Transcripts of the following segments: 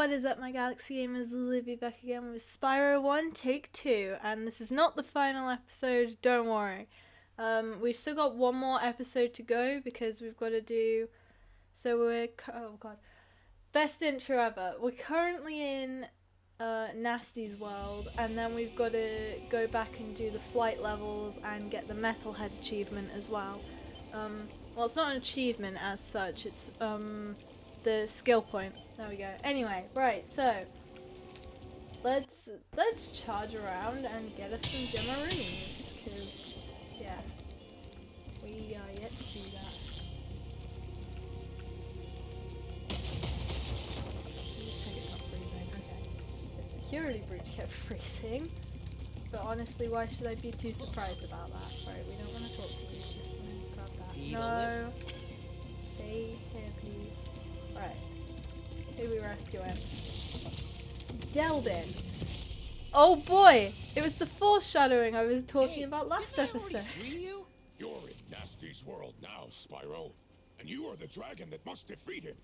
What is up, my Galaxy Gamers? Libby back again with Spyro 1 Take 2, and this is not the final episode, don't worry. We've still got one more episode to go because we've got to do, oh god, best intro ever. We're currently in Gnasty's world, and then we've got to go back and do the flight levels and get the Metalhead achievement as well. Well, it's not an achievement as such, it's the skill point. There we go. Anyway, right, so let's charge around and get us some Gemmarines, because yeah, we are yet to do that. Just check it's not freezing. Okay. The security breach kept freezing, but honestly, why should I be too surprised about that? Right, we don't want to talk to you. Just grab that. No. Stay here, please. Right. Who are we rescuing? Delbin. Oh boy! It was the foreshadowing I was talking about last episode. You're in Gnasty's world now, Spyro. And you are the dragon that must defeat him.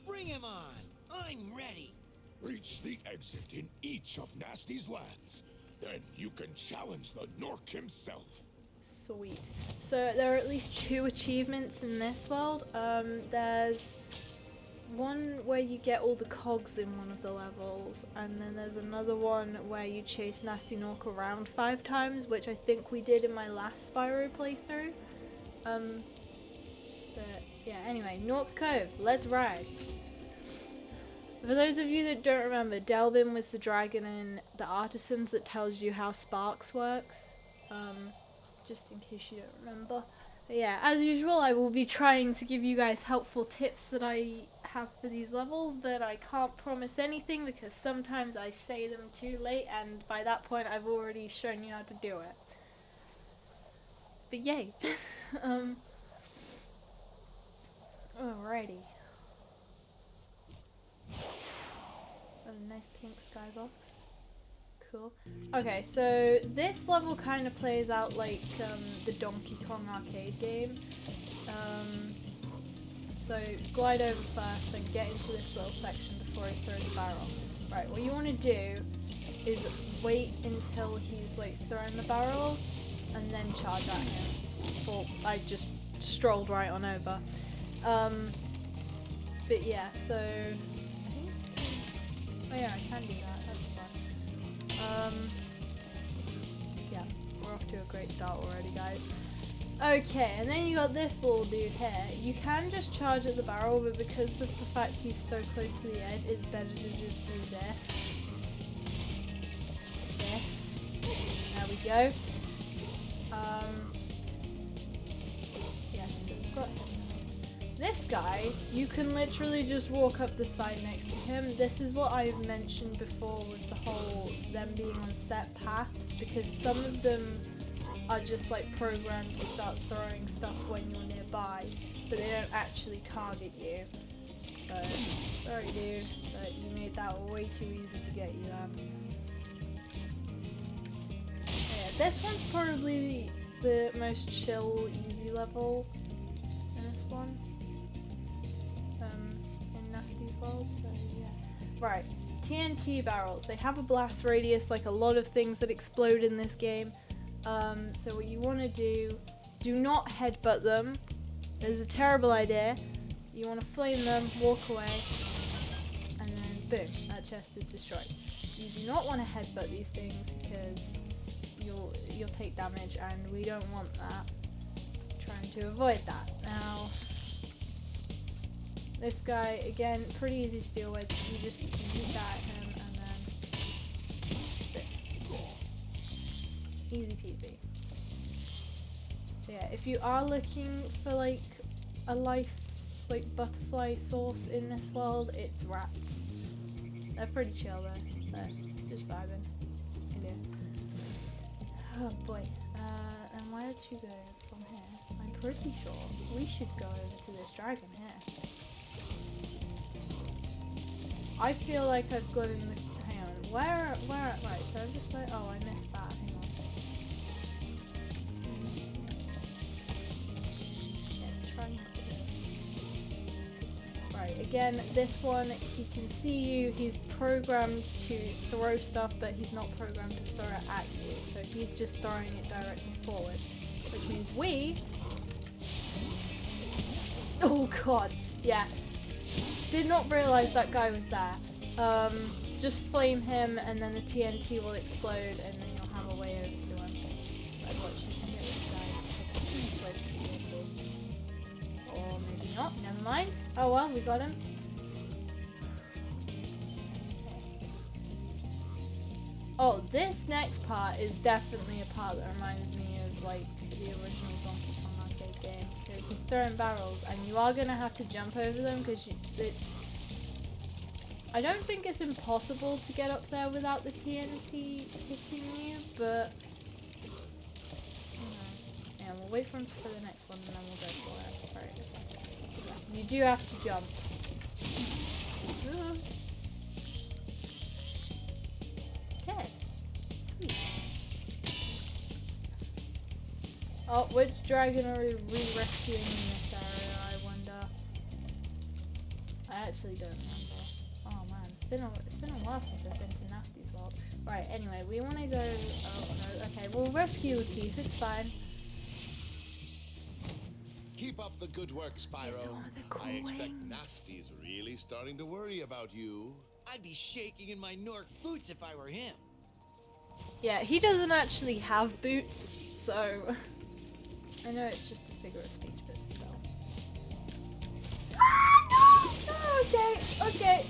Bring him on! I'm ready! Reach the exit in each of Gnasty's lands. Then you can challenge the Gnorc himself. Sweet. So there are at least 2 achievements in this world. There's one where you get all the cogs in one of the levels, and then there's another one where you chase Gnasty Gnorc around 5 times, which I think we did in my last Spyro playthrough. But yeah, anyway, Gnorc Cove, let's ride. For those of you that don't remember, Delbin was the dragon in the Artisans that tells you how Sparks works. Just in case you don't remember. But yeah, as usual, I will be trying to give you guys helpful tips that I have for these levels, but I can't promise anything because sometimes I say them too late, and by that point I've already shown you how to do it. But yay. Alrighty. Got a nice pink skybox. Cool. Okay, so this level kind of plays out like the Donkey Kong arcade game. So glide over first and get into this little section before he throws the barrel. Right, what you want to do is wait until he's like throwing the barrel and then charge at him. Or I just strolled right on over. But yeah, so oh yeah, I can do that. That's fun. Yeah, we're off to a great start already, guys. Okay, and then you got this little dude here. You can just charge at the barrel, but because of the fact he's so close to the edge, it's better to just do this. This. There we go. Yeah, so we've got him. This guy, you can literally just walk up the side next to him. This is what I've mentioned before with the whole them being on set paths, because some of them are just like programmed to start throwing stuff when you're nearby, but they don't actually target you. So, sorry dude, but you made that way too easy to get you then. Yeah, this one's probably the most chill, easy level in this one. In Gnasty's world, so yeah. Right, TNT barrels. They have a blast radius like a lot of things that explode in this game. So what you want to do not headbutt them. It's a terrible idea. You want to flame them, walk away, and then boom, that chest is destroyed. You do not want to headbutt these things because you'll take damage, and we don't want that. Trying to avoid that. Now, this guy, again, pretty easy to deal with. You just use that at him, and then easy peasy. So yeah, if you are looking for like a life, like butterfly source in this world, it's rats. They're pretty chill though. They're just vibing. Yeah. Oh boy. And where did you go from here? I'm pretty sure we should go over to this dragon here. I feel like I've got in the. Hang on. Where? Right. So I'm just like. Oh, I missed that. Hang on. Yeah, try not to do it. Right. Right, again, this one, he can see you. He's programmed to throw stuff, but he's not programmed to throw it at you. So he's just throwing it directly forward. Which means we... Oh god, yeah. Did not realise that guy was there. Just flame him and then the TNT will explode and then you'll have a way over to him. Like, watch, you can get this guy to explode the TNT. Or maybe not, never mind. Oh well, we got him. Oh, this next part is definitely a part that reminds me of like the original Donkey Kong arcade game. Because he's throwing barrels and you are going to have to jump over them because it's... I don't think it's impossible to get up there without the TNT hitting you, but... Yeah, we'll wait for him for the next one and then we'll go for it. Right. You do have to jump. Okay. Sweet. Oh, which dragon are we re-rescuing in this area, I wonder? I actually don't remember. Oh man, it's been a while since I've been to Gnasty's world. Right, anyway, we want to go... Oh no, okay, we'll rescue Teeth, it's fine. Keep up the good work, Spyro. These are the cool I expect wings. Gnasty's really starting to worry about you. I'd be shaking in my Gnorc boots if I were him. Yeah, he doesn't actually have boots, so... I know it's just a figure of speech, but still. Ah, no! Oh, okay, okay.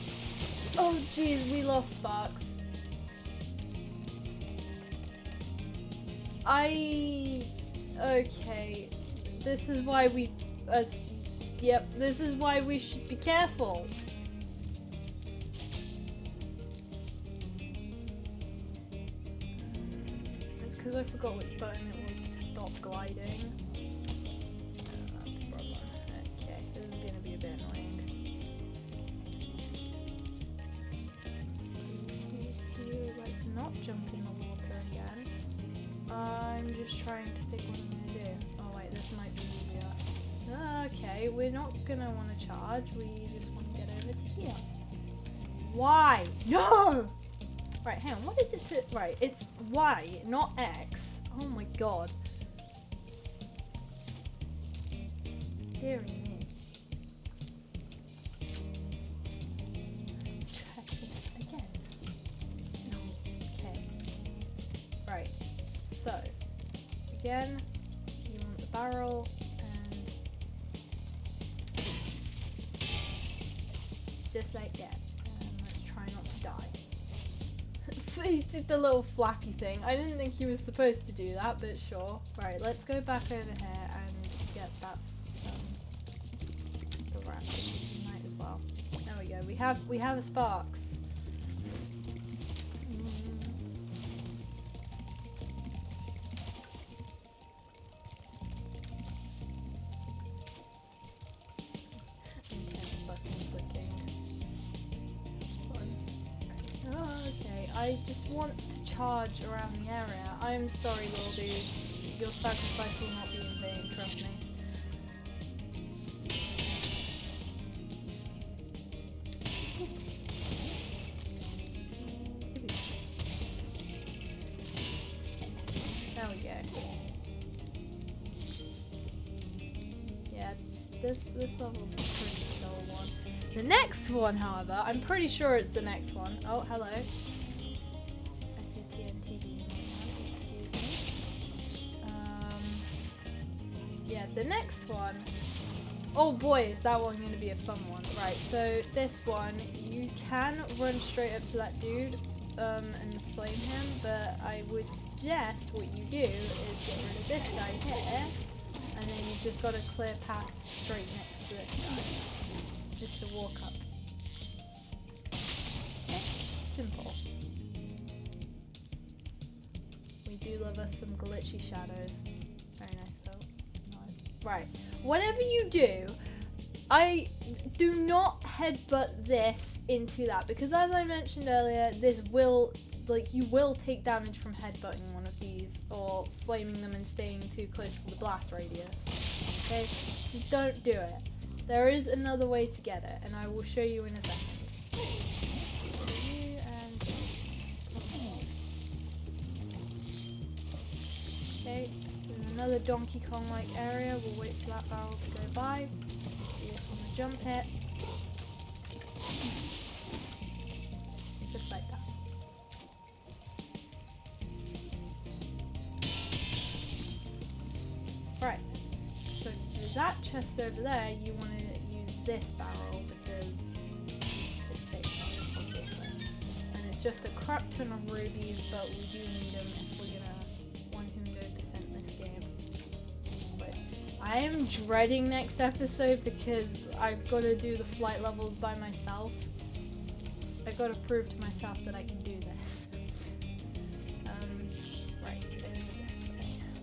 Oh, jeez, we lost Sparks. Okay. This is why we... Yep, this is why we should be careful. It's because I forgot which button it was to stop gliding. That's a problem. Okay, this is going to be a bit annoying. Let's not jump in the water again. I'm just trying to think what I'm going to do. Oh wait, this might be easier. Okay, we're not going to want to charge. We just want to get over to here. Why? No! Right, hang on, what is it to... Right, it's Y, not X. Oh my god. Dear me. Let's try this again. No. Okay. Right, so. Again, you want the barrel, and... Just like that. Let's try not to die. He did the little flappy thing. I didn't think he was supposed to do that, but sure. Right, let's go back over here and get that the rat. Might as well. There we go. We have a Sparks. Okay, I just want to charge around the area. I'm sorry, little dude. Your sacrifice will not be in vain, trust me. There we go. Yeah, this level's a pretty dull one. The next one, however, I'm pretty sure it's the next one. Oh, hello. I see TNT being on, excuse me. Yeah, the next one. Oh boy, is that one going to be a fun one. Right, so this one, you can run straight up to that dude and flame him, but I would suggest what you do is get rid of this guy here, and then you've just got a clear path straight next to this guy. Just to walk up. Okay, simple. We do love us some glitchy shadows. Very nice though. Nice. Right, whatever you do, I do not headbutt this into that, because as I mentioned earlier, this will, like, you will take damage from headbutting one of these or flaming them and staying too close to the blast radius. Okay, just don't do it. There is another way to get it, and I will show you in a second. Okay, there's another Donkey Kong-like area. We'll wait for that barrel to go by. You just want to jump it. Just like that. Right. So for that chest over there, you want to use this barrel because it's safe, obviously. And it's just a crap ton of rubies, but we do need them if we're gonna 100% this game. Which I am dreading next episode because I've got to do the flight levels by myself. I've got to prove to myself that I can do this. Right, so this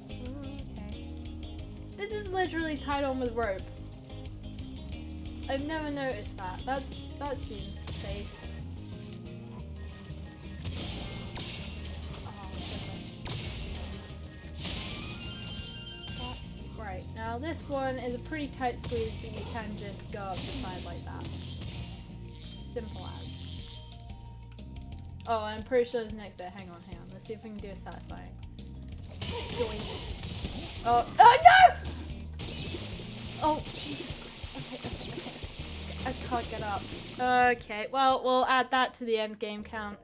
way. Okay. This is literally tied on with rope. I've never noticed that. That seems safe. Oh, goodness. Right, now this one is a pretty tight squeeze that you can just go up the side like that. Simple as. Oh, I'm pretty sure there's the next bit. Hang on. Let's see if we can do a satisfying. Oh no! Oh, Jesus Christ. Okay. I can't get up. Okay, well, we'll add that to the end game count.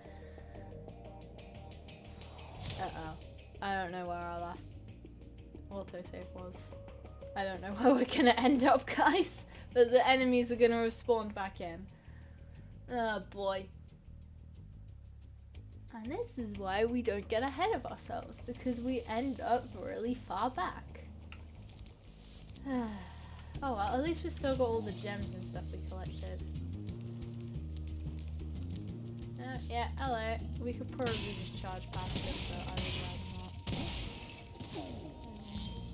Uh-oh. I don't know where our last autosave was. I don't know where we're gonna end up, guys. But the enemies are gonna have spawned back in. Oh, boy. And this is why we don't get ahead of ourselves, because we end up really far back. Oh well, at least we've still got all the gems and stuff we collected. Yeah, hello. We could probably just charge past it, but I would rather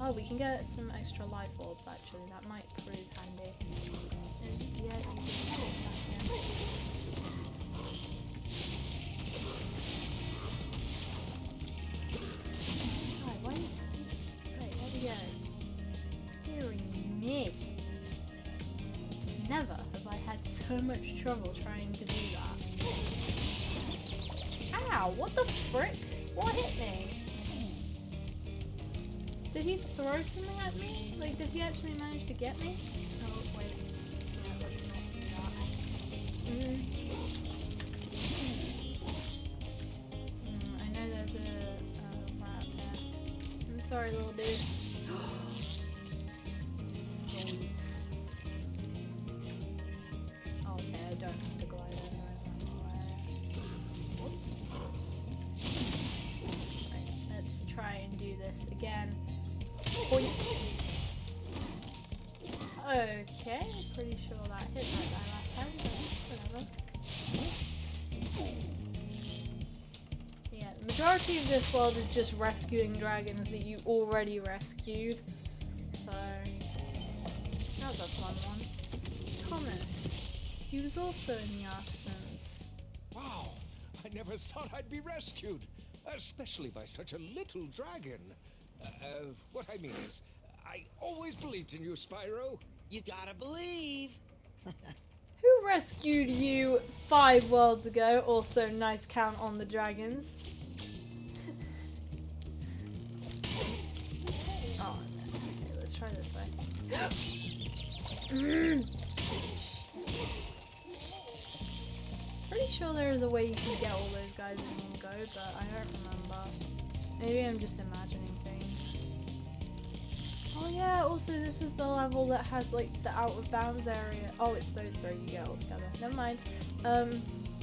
not. Oh, we can get some extra life orbs actually, that might prove handy. And yeah, you can put it back in. Me. Never have I had so much trouble trying to do that. Ow, what the frick? What hit me? Did he throw something at me? Like, did he actually manage to get me? Oh, wait. Yeah, let's not do that. I know there's a rat there. I'm sorry, little dude. Again. Point. Okay, pretty sure that hit that guy last time, but whatever. Yeah, the majority of this world is just rescuing dragons that you already rescued. So that was a fun one. Thomas. He was also in the absence. Wow, I never thought I'd be rescued, especially by such a little dragon. What I mean is, I always believed in you, Spyro. You gotta believe. Who rescued you 5 worlds ago? Also, nice count on the dragons. Oh, okay, let's try this way. Pretty sure there is a way you can get all those guys in one go, but I don't remember. Maybe I'm just imagining things. Oh yeah, also this is the level that has like the out of bounds area. Oh, it's those 3 you get all together. Never mind.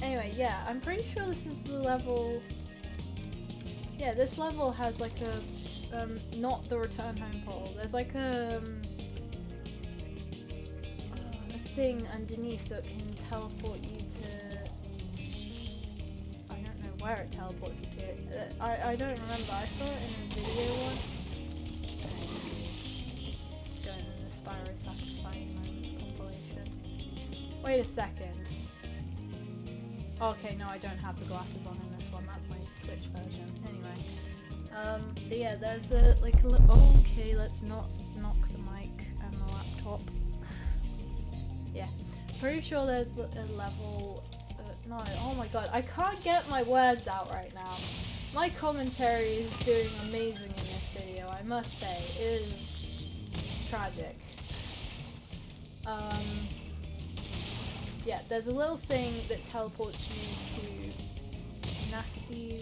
Anyway, yeah, I'm pretty sure this is the level. Yeah, this level has like a not the return home portal. There's like a thing underneath that can teleport you to. I don't know where it teleports you to. I don't remember. I saw it in a video once. Going in the Spyro satisfying moments compilation. Wait a second. Okay, no, I don't have the glasses on in this one. That's my Switch version. Anyway, but yeah, there's a like a little. Oh, okay, let's not knock the mic and the laptop. Yeah. Pretty sure there's a level... no, oh my god, I can't get my words out right now. My commentary is doing amazing in this video, I must say. It is tragic. Yeah, there's a little thing that teleports you to Gnasty,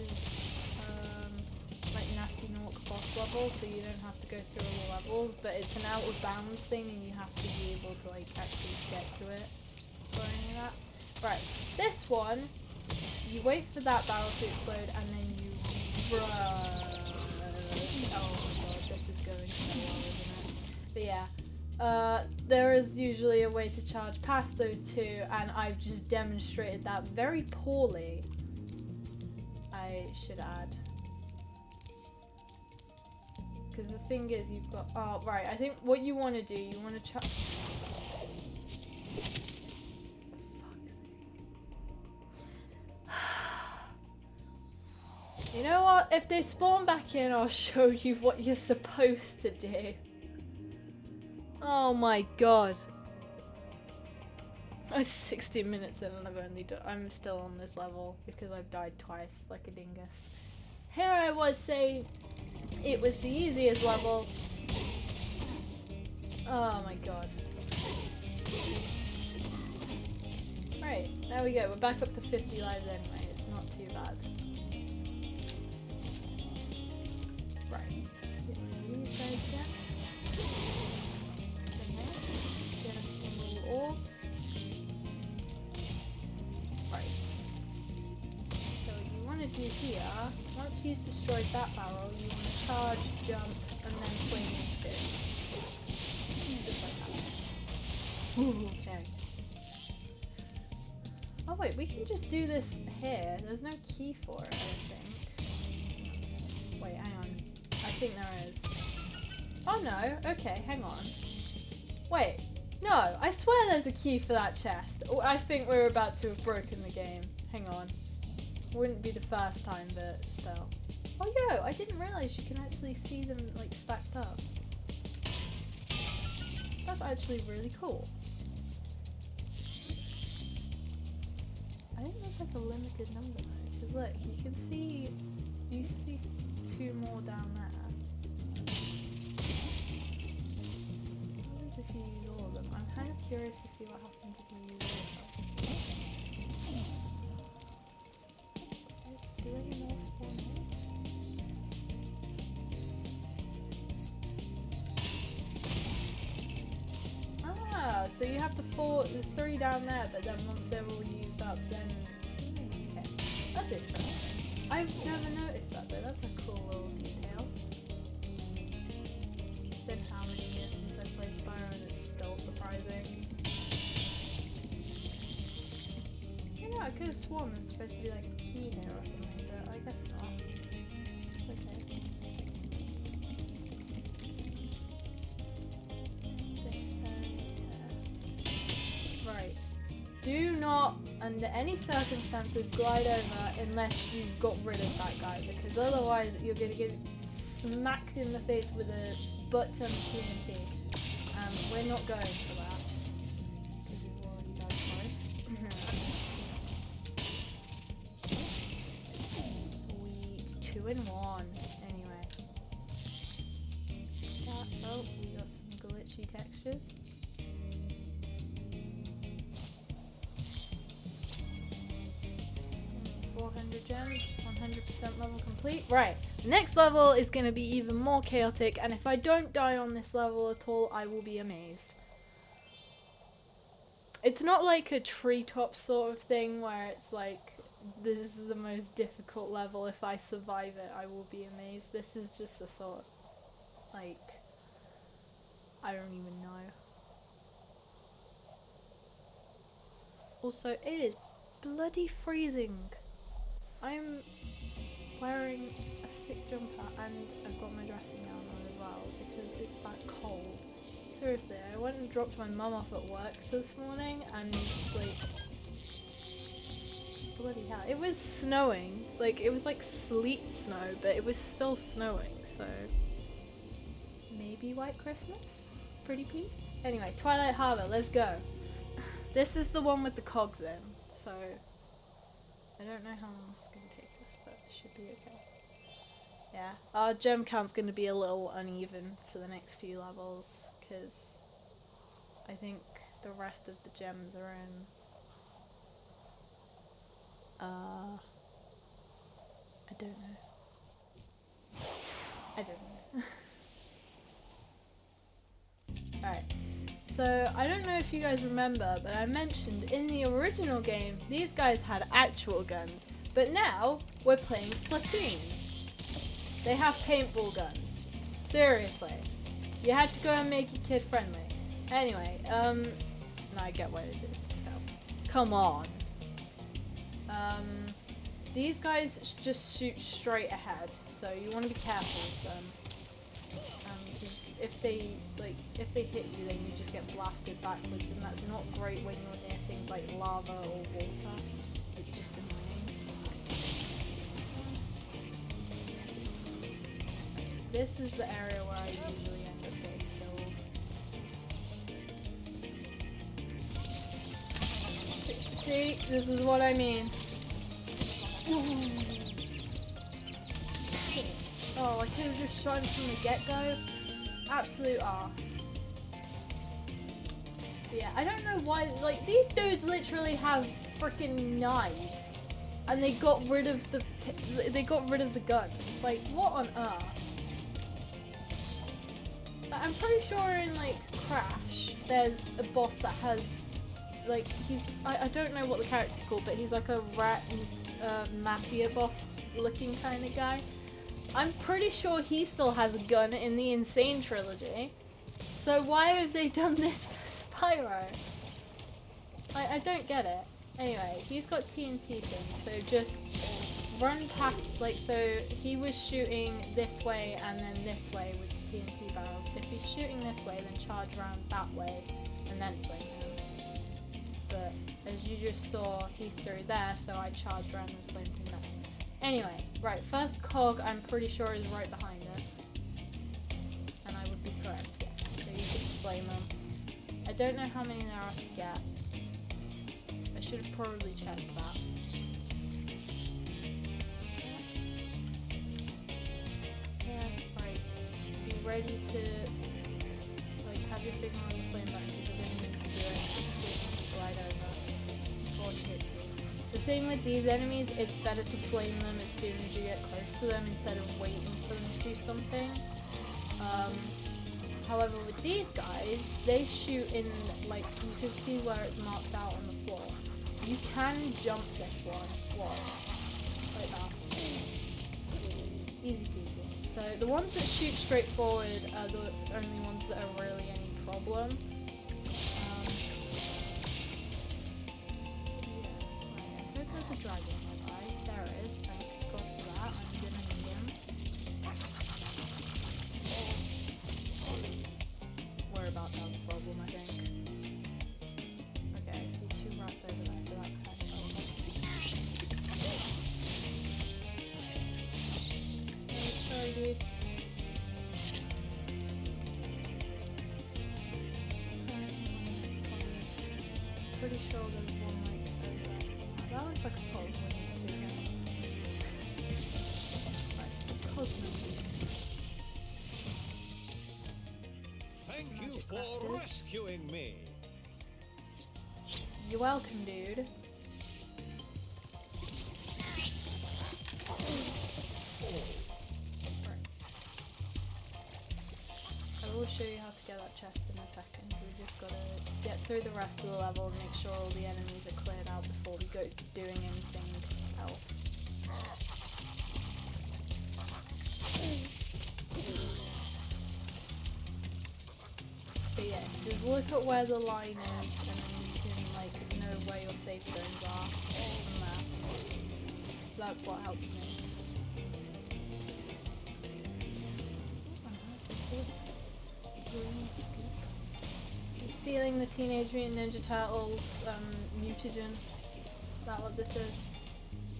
like Gnasty Gnorc boss level, so you don't have to go through all the levels, but it's an out of bounds thing and you have to be able to like actually get to it or any of that. Right, this one, you wait for that barrel to explode and then you run. Oh my god, this is going so well, isn't it? But yeah, there is usually a way to charge past those two, and I've just demonstrated that very poorly, I should add. Because the thing is, you've got... Oh, right, I think what you want to do, you want to charge... You know what? If they spawn back in, I'll show you what you're supposed to do. Oh my god. I'm 16 minutes in and I'm still on this level because I've died twice like a dingus. Here I was saying it was the easiest level. Oh my god. Right, there we go. We're back up to 50 lives anyway. It's not too bad. Right. These guys again. Get us some little orbs. Right. So what you want to do here, once he's destroyed that barrel, you want to charge, jump, and then swing into it. Just like that. Ooh, okay. Oh wait, we can just do this here. There's no key for it, I don't think. Wait, hang on. I think there is. Oh no, okay, hang on. Wait, no, I swear there's a key for that chest. Oh, I think we're about to have broken the game. Hang on. Wouldn't be the first time, but still. Oh yo, I didn't realise you can actually see them like stacked up. That's actually really cool. I think there's like a limited number though, because look, you can see, you see two more down there. What happens if you use all of them? I'm kind of curious to see what happens if you use all of them. Do any more spawn here? Ah, so you have the four, there's three down there, but then once they're all used up, then... okay, that's interesting. I've never noticed that though, that's a cool little detail. It's been how many years since I played Spyro and it's still surprising. I don't know, I could have sworn there's supposed to be like a key here or something, but I guess not. It's okay. Right. Do not, under any circumstances, glide over unless you've got rid of that guy, because otherwise you're going to get smacked in the face with a butt-ton TNT. We're not going for that, because we've already died twice. Sweet. 2 in 1. Anyway. Oh, we got some glitchy textures. 400 gems, 100% level complete. Right, next level is going to be even more chaotic, and if I don't die on this level at all, I will be amazed. It's not like a treetop sort of thing where it's like, this is the most difficult level, if I survive it, I will be amazed. This is just a sort, like, I don't even know. Also, it is bloody freezing. I'm wearing a thick jumper and I've got my dressing gown on as well because it's that cold. Seriously, I went and dropped my mum off at work this morning and like, bloody hell. It was snowing, like it was like sleet snow, but it was still snowing, so maybe White Christmas? Pretty please? Anyway, Twilight Harbour, let's go. This is the one with the cogs in, so I don't know how long this is going to take us, but it should be okay. Yeah, our gem count's going to be a little uneven for the next few levels, because I think the rest of the gems are in... I don't know. I don't know. Alright, so I don't know if you guys remember, but I mentioned in the original game, these guys had actual guns, but now we're playing Splatoon. They have paintball guns. Seriously. You had to go and make it kid friendly. Anyway, no, I get why they did it, so. Come on. These guys just shoot straight ahead, so you want to be careful with them. Because if they hit you, then you just get blasted backwards, and that's not great when you're near things like lava or water. It's just annoying. This is the area where I usually end up getting killed. See, this is what I mean. Oh, I could have just shot him from the get-go. Absolute arse. But yeah, I don't know why, like, these dudes literally have freaking knives, and they got rid of the guns. Like, what on earth? I'm pretty sure in, like, Crash, there's a boss that has, like, I don't know what the character's called, but he's like a rat mafia boss looking kind of guy. I'm pretty sure he still has a gun in the Insane trilogy. So why have they done this for Spyro? I don't get it. Anyway, he's got TNT things, so just run past, like, so he was shooting this way and then this way with TNT barrels. If he's shooting this way, then charge around that way and then flame him. But as you just saw, he's through there, so I charged around and flamed him that way. Anyway, right, first cog I'm pretty sure is right behind us. And I would be correct, yes. So you just flame them. I don't know how many there are to get. I should have probably checked that. Yeah, right. Be ready to, like, have your finger on the flame button because you're going to need to do it. Slide over before it hits you. The thing with these enemies, it's better to flame them as soon as you get close to them instead of waiting for them to do something. However, with these guys, they shoot in, like, you can see where it's marked out on the floor. You can jump this one. Watch. Like that. Easy peasy. So the ones that shoot straight forward are the only ones that are really any problem. There's a dragon nearby. There is. Thank God for that. I'm gonna need him. We're about to have a problem, I think. Okay, I see 2 rats over there, so that's kind of helpful. Sorry, dude. Pretty sure there's one like over there. That looks like a pole. Right, cosmos. Thank you for rescuing me. You're welcome, dude. Right. I will show you how to get that chest in a second. We just gotta get through the rest of the level and make sure all the enemies are cleared out before we go doing anything else. But yeah, just look at where the line is and then you can like know where your safe zones are from there. That's what helped me. Stealing the Teenage Mutant Ninja Turtles mutagen. Is that what this is?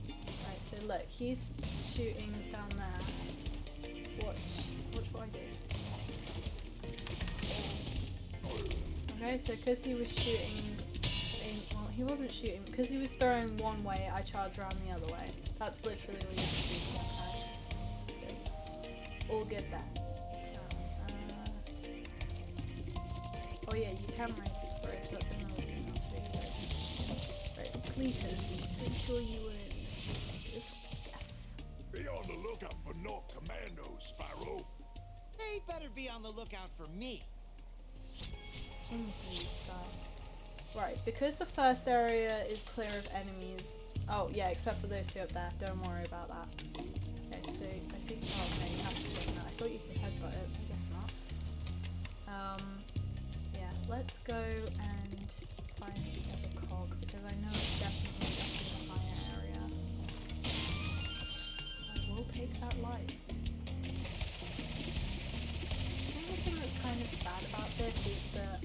Right, so look, he's shooting down there. Watch what I do. Okay, so because he was shooting a he wasn't shooting. Because he was throwing one way, I charged around the other way. That's literally what you have to do. Okay. All good there. Oh yeah, you can raise this bridge. That's another thing I'll show you later. Right, Cletus. Pretty sure you were in this. Yes. Be on the lookout for Gnorc commandos, Spyro. They better be on the lookout for me. Indeed, sir. Right, because the first area is clear of enemies. Oh yeah, except for those two up there. Don't worry about that. Okay, so I think. Oh no, you have to swing that. I thought you could headbutt it. I guess not. Yeah, let's go and find the other cog because I know it's definitely up in a higher area. I will take that life. I think the thing that's kind of sad about this is that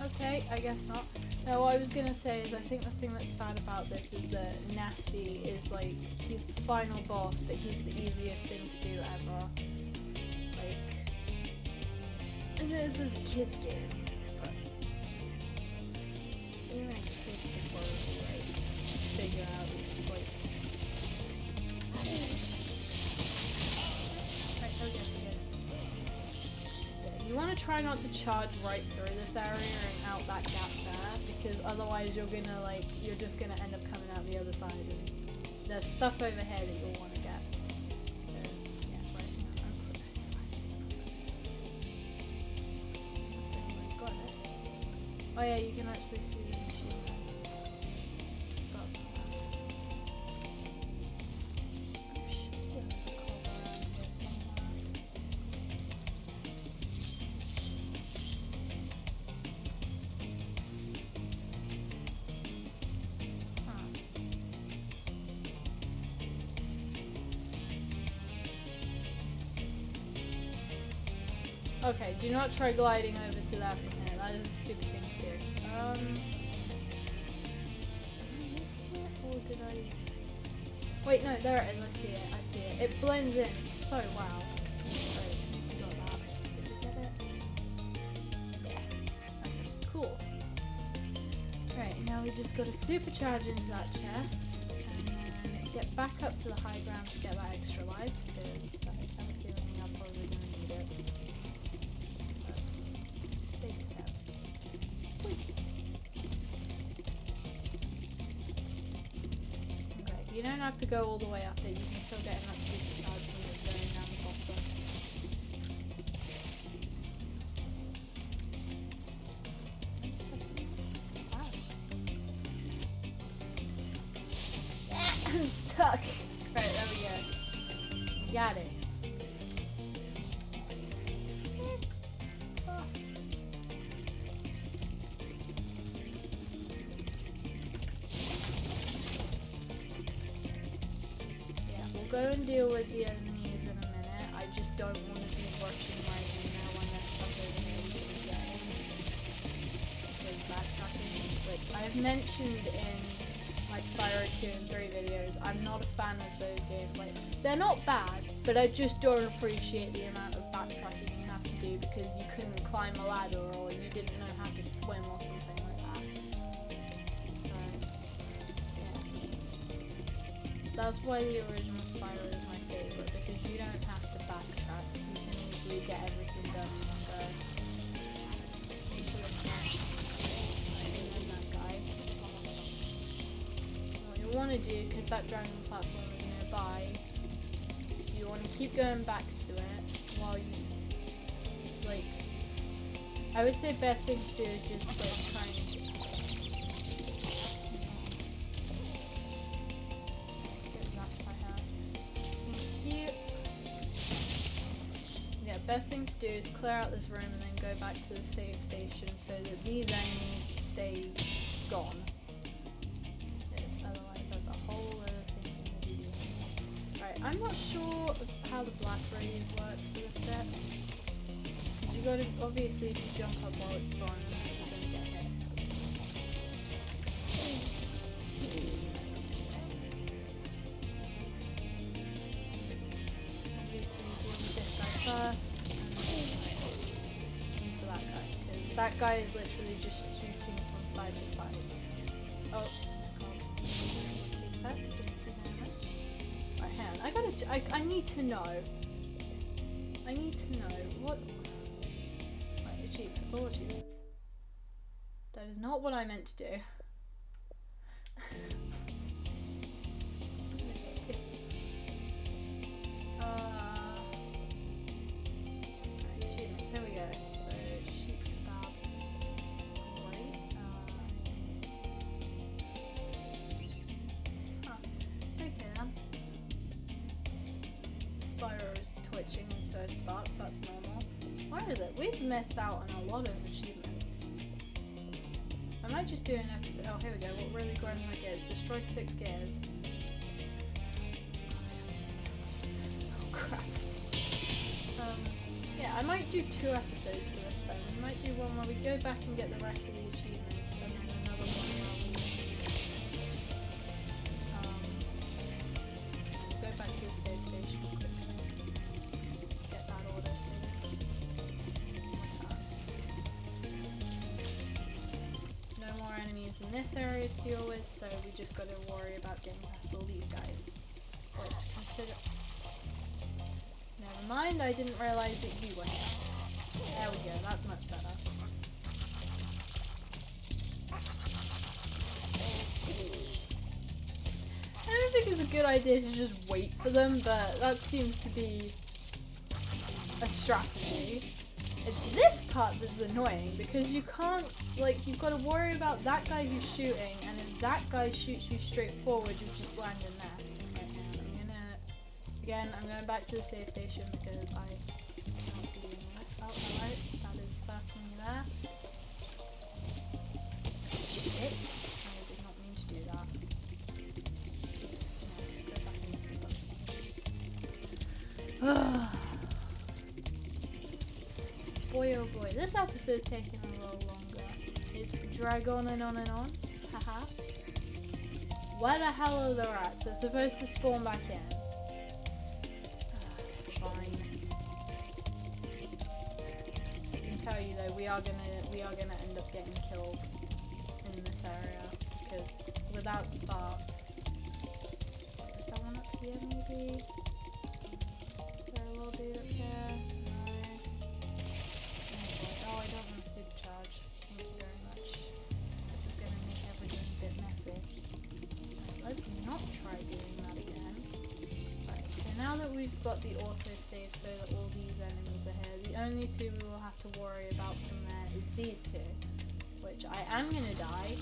okay, I guess not. No, what I was gonna say is I think the thing that's sad about this is that Gnasty is like, he's the final boss, but he's the easiest thing to do ever. Like, I know this is a kid's game, but even a kid could probably like figure out like. Right, okay. You want to try not to charge right through this area and out that gap there, because otherwise you're just gonna end up coming out the other side, and there's stuff over here that you'll want to get. Yeah, right now I'll put this way. Got it. Oh yeah, you can actually see the machine gun. Got that. Oh shit, there's a cog around here somewhere. Okay, do not try gliding over to that from here. That is a stupid thing to do. Did I miss it, or did I? Wait, no, there it is. I see it. I see it. It blends in so well. Right, got that. Did you get it? Yeah. Okay, cool. Right, now we just got to supercharge into that chest and then get back up to the high ground to get that extra life, because I have a feeling I'm probably going to need it. Baby steps. Okay, you don't have to go all the way up it, you can still get enough supercharge from just going down the bottom. I'm stuck. Right, there we go. Got it. Yeah, we'll go and deal with the enemies in a minute. I just don't want to be rushing right in there when there's stuff over here we can get in. Because backtracking, which I have mentioned in my Spyro 2 and 3 videos, I'm not a fan of those games. Like, they're not bad, but I just don't appreciate the amount of backtracking you have to do because you couldn't climb a ladder or you didn't know how to swim or something like that. Yeah. That's why the original Spyro is my favourite, because you don't have to backtrack. You can easily get everything done in one go. You want to do, because that dragon platform is nearby, you want to keep going back to it while you, like, I would say best thing to do is just like trying to get that by hand. Yeah, best thing to do is clear out this room and then go back to the save station so that these enemies stay gone. I'm not sure how the blast radius works for this bit. Because you gotta, obviously, if you jump up while it's thrown, you don't get hit. Obviously, deal with this guy first. that guy is literally just shooting from side to side. Oh, God. Right, hang on. I need to know. I need to know what. Right, achievements, all achievements. That is not what I meant to do. Achievements, here we go. So, sheep kebab. Great. Okay then. Spyro is twitching and so is Sparks, that's normal. Where is it? We've missed out on a lot of achievements. I might just do an episode. Oh, here we go. What really grinds my gears? Destroy 6 gears. Oh crap. Yeah, I might do 2 episodes for this then. We might do one where we go back and get the rest of the achievements, and then another one where we go back to the save station quickly. Get that auto save. No more enemies in this area to deal with, so we just gotta worry about getting past all these guys. Which consider. Never mind, I didn't realise that you were here. There we go, that's much better. I don't think it's a good idea to just wait for them, but that seems to be a strategy. It's this part that's annoying, because you can't, like, you've got to worry about that guy who's shooting, and if that guy shoots you straight forward, you just land in there. Again, I'm going back to the save station because I cannot be doing this. Oh, alright, that is certainly there. Shit, I did not mean to do that. No, go back into the boy oh boy, this episode's taking a little longer. It's drag on and on and on. Haha. Where the hell are the rats? They're supposed to spawn back in. Tell you though, we are gonna end up getting killed in this area because without sparks, is that one up here maybe? Is there a little dude up here? No. Oh, I don't want to supercharge. Thank you very much. This is gonna make everything a bit messy. Right, let's not try doing that again. Right, so now that we've got the autosave so that all these enemies are here, the only 2 we will have to worry about from there is these 2, which I am gonna die.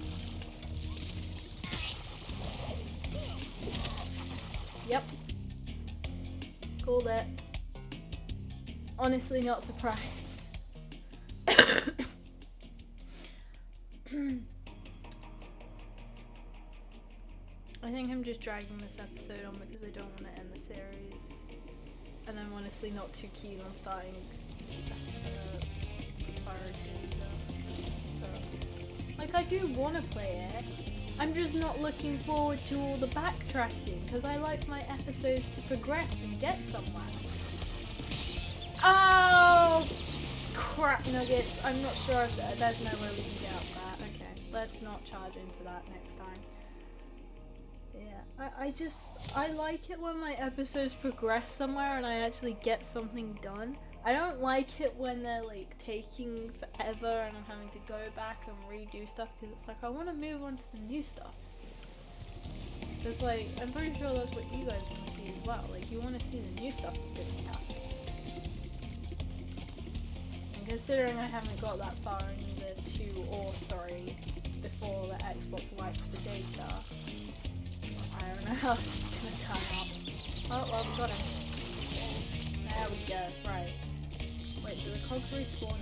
Yep. Called it. Honestly not surprised. I think I'm just dragging this episode on because I don't want to end the series. And I'm honestly not too keen on starting Spyro 2. Like, I do want to play it. I'm just not looking forward to all the backtracking because I like my episodes to progress and get somewhere. Oh! Crap nuggets. I'm not sure if there's no way we can get up there. Okay, let's not charge into that next time. Yeah, I like it when my episodes progress somewhere and I actually get something done. I don't like it when they're like taking forever and I'm having to go back and redo stuff because it's like I want to move on to the new stuff. Because like, I'm pretty sure that's what you guys want to see as well. Like, you want to see the new stuff that's going to be happening. And considering I haven't got that far in either 2 or 3 before the Xbox wiped the data, I don't know how this is going to turn out. Oh, well, we got him. There we go. Right. Wait, do the cogs respawn in?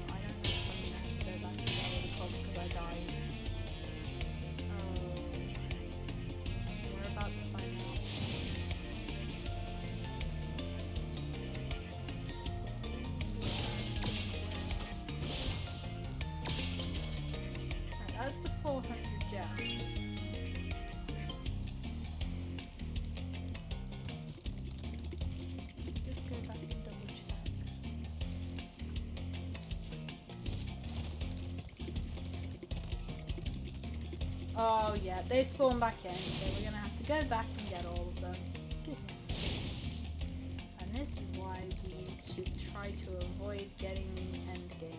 I don't know if I'm going to have to go back and get the cogs because I died. We're about to find out. Right, that's the 400 gems. Let's just go back and double Oh yeah, they spawn back in, so we're gonna have to go back and get all of them. Goodness sake. And this is why we should try to avoid getting Endgame.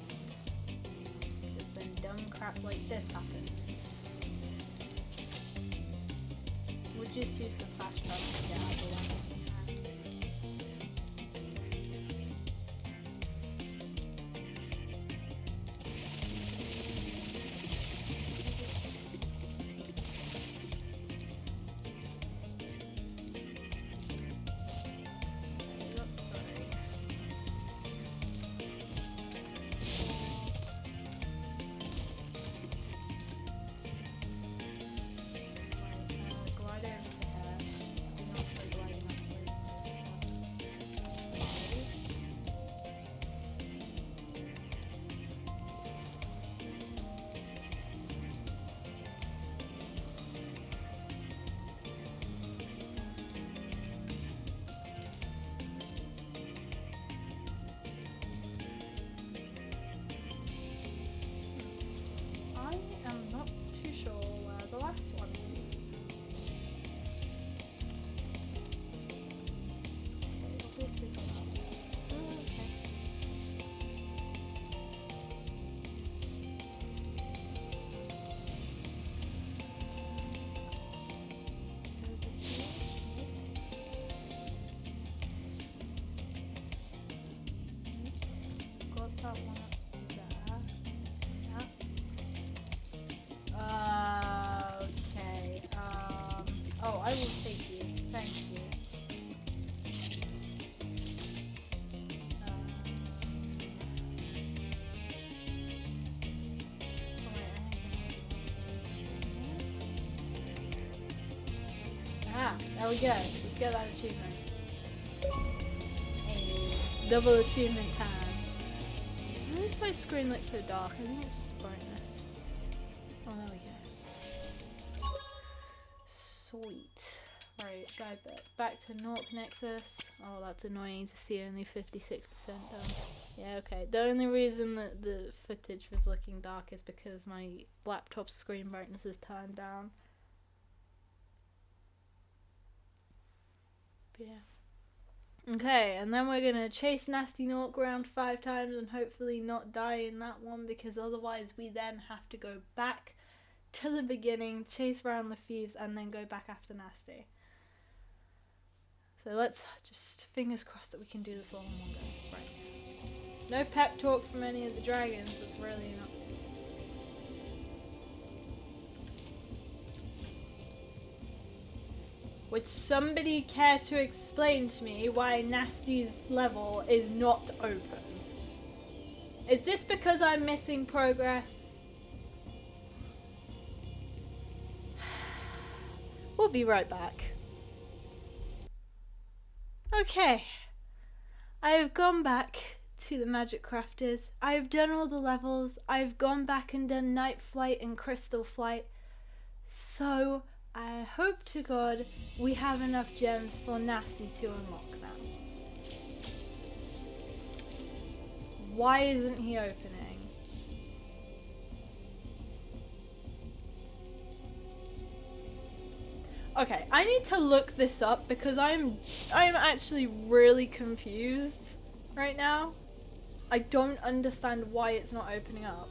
Because then dumb crap like this happens. We'll just use the flash drive to get out of the way. Oh, I will take you. Thank you. There we go. Let's get that achievement. Hey, double achievement time. Why does my screen look so dark? I think it's just brightness. Oh, there we go. Sweet. Right, guide back to Gnorc Nexus. Oh, that's annoying to see only 56% done. Yeah, okay. The only reason that the footage was looking dark is because my laptop's screen brightness is turned down. But yeah. Okay, and then we're gonna chase Gnasty Gnorc around 5 times and hopefully not die in that one, because otherwise we then have to go back to the beginning, chase around the thieves, and then go back after Gnasty. So let's just fingers crossed that we can do this all in one go. Right. No pep talk from any of the dragons. That's really not. Would somebody care to explain to me why Gnasty's level is not open? Is this because I'm missing progress? We'll be right back. Okay. I have gone back to the Magic Crafters. I have done all the levels. I've gone back and done Night Flight and Crystal Flight. So I hope to God we have enough gems for Gnasty to unlock now. Why isn't he opening? Okay, I need to look this up because I'm actually really confused right now. I don't understand why it's not opening up.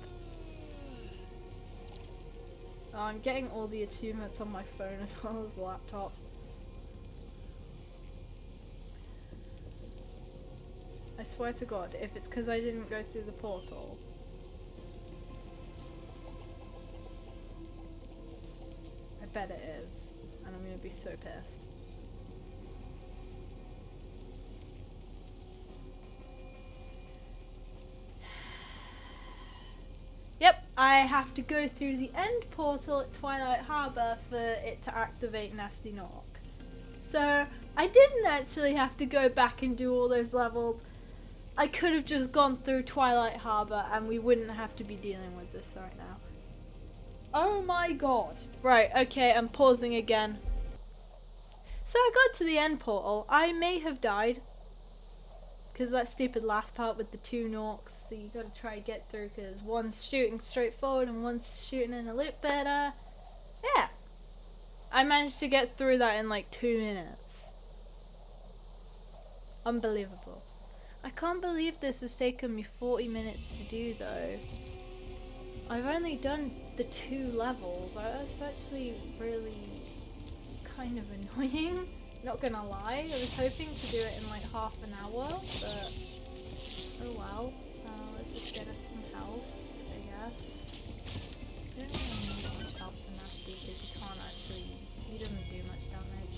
Oh, I'm getting all the achievements on my phone as well as the laptop. I swear to God, if it's because I didn't go through the portal. I bet it is. And I'm gonna be so pissed. Yep, I have to go through the end portal at Twilight Harbour for it to activate Gnasty Gnorc. So, I didn't actually have to go back and do all those levels. I could have just gone through Twilight Harbour and we wouldn't have to be dealing with this right now. Oh my God. Right, okay, I'm pausing again. So I got to the end portal. I may have died. Because that stupid last part with the 2 Gnorcs that you gotta try to get through, because one's shooting straight forward and one's shooting in a loop better. Yeah. I managed to get through that in like 2 minutes. Unbelievable. I can't believe this has taken me 40 minutes to do though. I've only done the 2 levels. That's actually really kind of annoying. Not gonna lie. I was hoping to do it in like half an hour, but oh well. Let's just get us some health, I guess. I don't really need much health for Gnasty because he can't actually, he doesn't do much damage.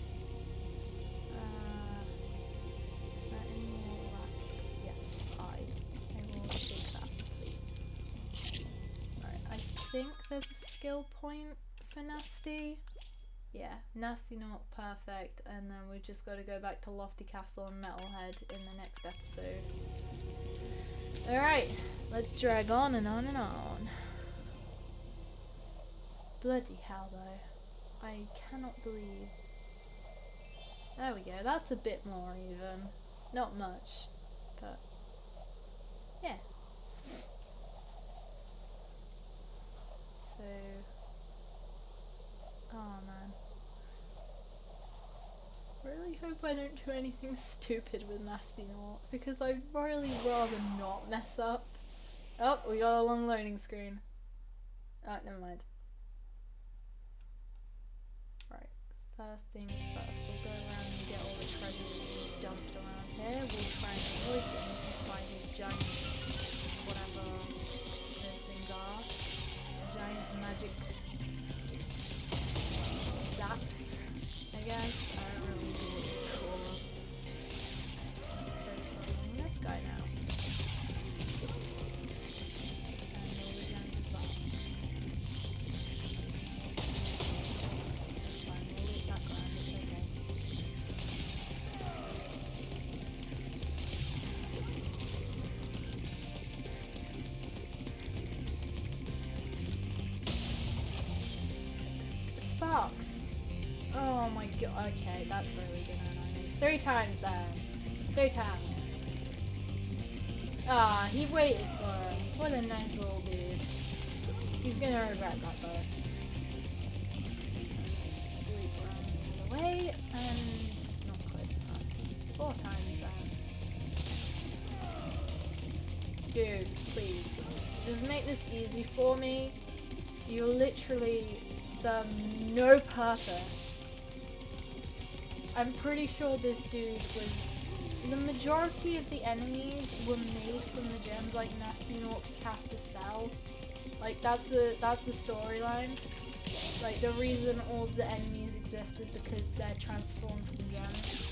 Any more rats? Yes, I will take that, please. Alright, I think there's a skill point for Gnasty. Yeah, Gnasty Gnorc, perfect, and then we've just got to go back to Lofty Castle and Metalhead in the next episode. Alright, let's drag on and on and on. Bloody hell though, I cannot believe. There we go, that's a bit more even. Not much, but yeah. So, oh man. Really hope I don't do anything stupid with Gnasty Gnorc because I'd really rather not mess up. Oh, we got a long loading screen. Oh, never mind. Right, first things first, we'll go around and get all the treasures we've dumped around here. We'll try and avoid getting hit by these giant, whatever those things are. Giant magic zaps, I guess. I don't really know what it's called. Let's focus on this guy now. And all the gems as well. That's fine, we'll leave that ground, it's okay. Sparks! Oh my god, okay, that's really gonna annoy me. 3 times then. 3 times. Ah, he waited for us. What a nice little dude. He's gonna regret that though. Sleep around all the way, and not close enough. 4 times then. Dude, please. Just make this easy for me. You literally serve no purpose. I'm pretty sure this dude was... The majority of the enemies were made from the gems, like Gnasty Gnorc cast a spell. Like, that's the storyline. Like, the reason all of the enemies exist is because they're transformed from gems.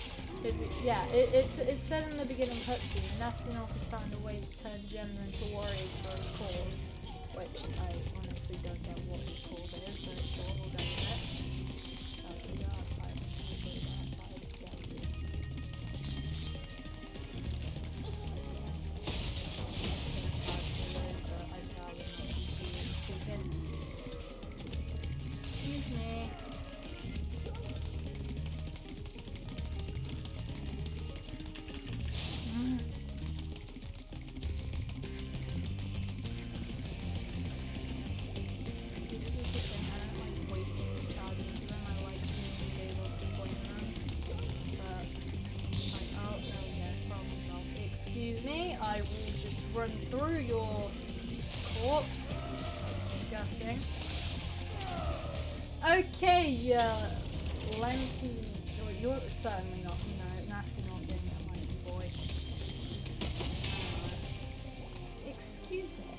It's said in the beginning cutscene, Gnasty Gnorc has found a way to turn gems into warriors for his cause. Which I honestly don't get what his cause is, but sure, we'll go with it. Excuse me. Excuse me, I will just run through your corpse. That's disgusting. Okay, lanky. You're certainly not, Gnasty Gnorc being a lanky boy. Excuse me.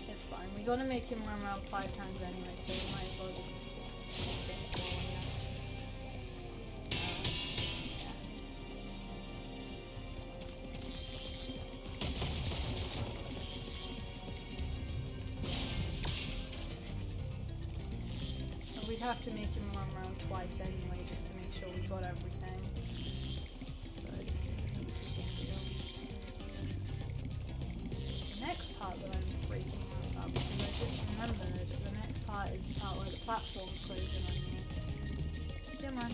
It's fine. We gotta make him run around 5 times anyway, so we might as well just get slow on that. We'd have to make him run around twice anyway, just to make sure we got everything. The next part that I'm freaking out about, because I just remembered, the next part is the part where the platform's closing on me. Come on.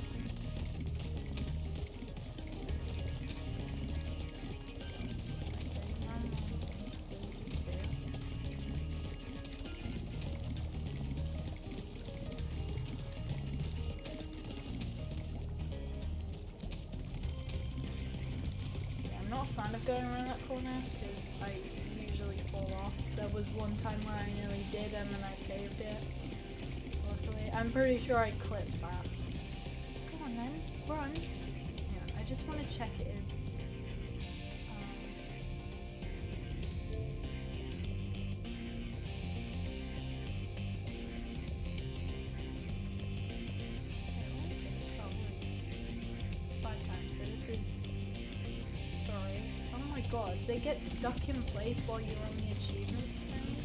going around that corner because I usually fall off. There was one time where I nearly did and then I saved it. Luckily, I'm pretty sure I clipped that. Come on then, run. Yeah, I just want to check it is. God, they get stuck in place while you're on the achievements thing.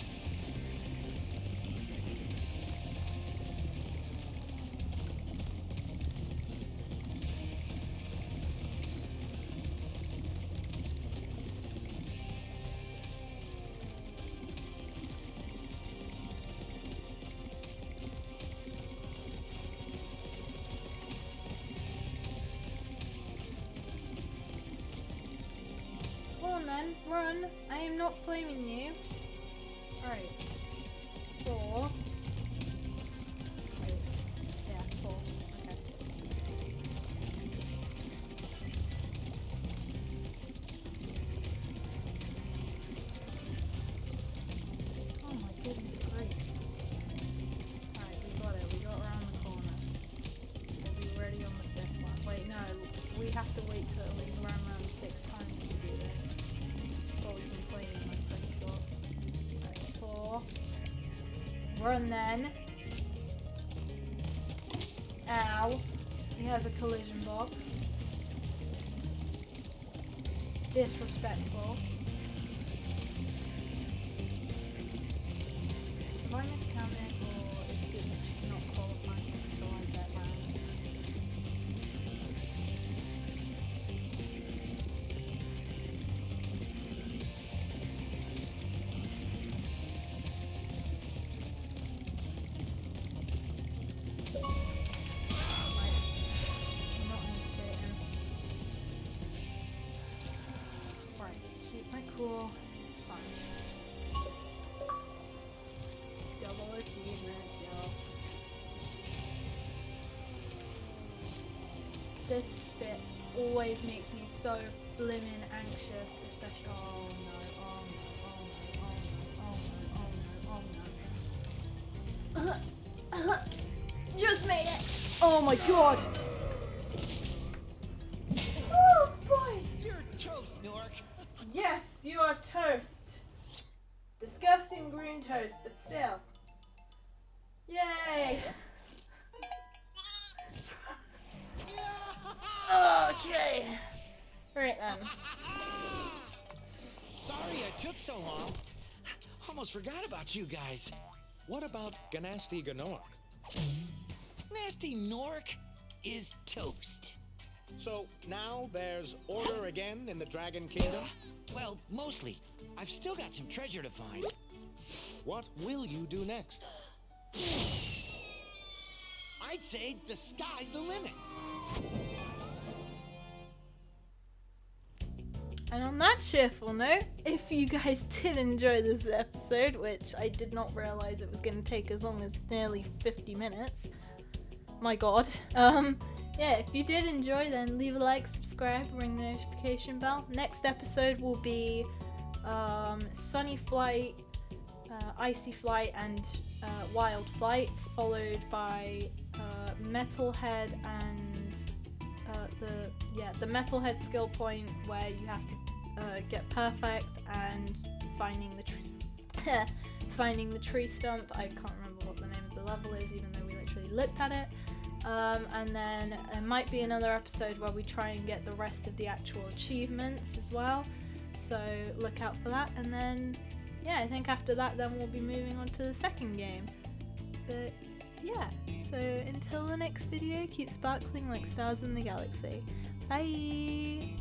Come on then, run. I am not flaming you. Alright. 4. Wait. Yeah, 4. Okay. Oh my goodness gracious. Alright, we got it. We got around the corner. We'll be ready on the 5th one. Wait, no. We have to wait till we run around 6 times to do this. Right, 4. Run then. Ow. He has a collision box. Disrespectful. Have I miscounted or is it just not qualifying until I get round? Cool, it's fine. Double achievement, yo. This bit always makes me so blimmin' anxious, especially. Oh no, oh no, oh no, oh no, oh no, oh no. Just made it! Oh my god! Oh boy! You're toast, Gnorc. Yes, you are toast. Disgusting green toast, but still. Yay! Okay. Right then. Sorry I took so long. Almost forgot about you guys. What about Gnasty Gnorc? Gnasty Gnorc is toast. So now there's order again in the Dragon Kingdom? Well, mostly. I've still got some treasure to find. What will you do next? I'd say the sky's the limit. And on that cheerful note, if you guys did enjoy this episode, which I did not realize it was going to take as long as nearly 50 minutes. My god. Yeah, if you did enjoy, then leave a like, subscribe, ring the notification bell. Next episode will be Sunny Flight, Icy Flight, and Wild Flight, followed by Metalhead and the Metalhead skill point where you have to get perfect and finding the tree, finding the tree stump. I can't remember what the name of the level is, even though we literally looked at it. And then there might be another episode where we try and get the rest of the actual achievements as well, so look out for that. And then yeah, I think after that then we'll be moving on to the second game. But yeah, so until the next video, keep sparkling like stars in the galaxy. Bye!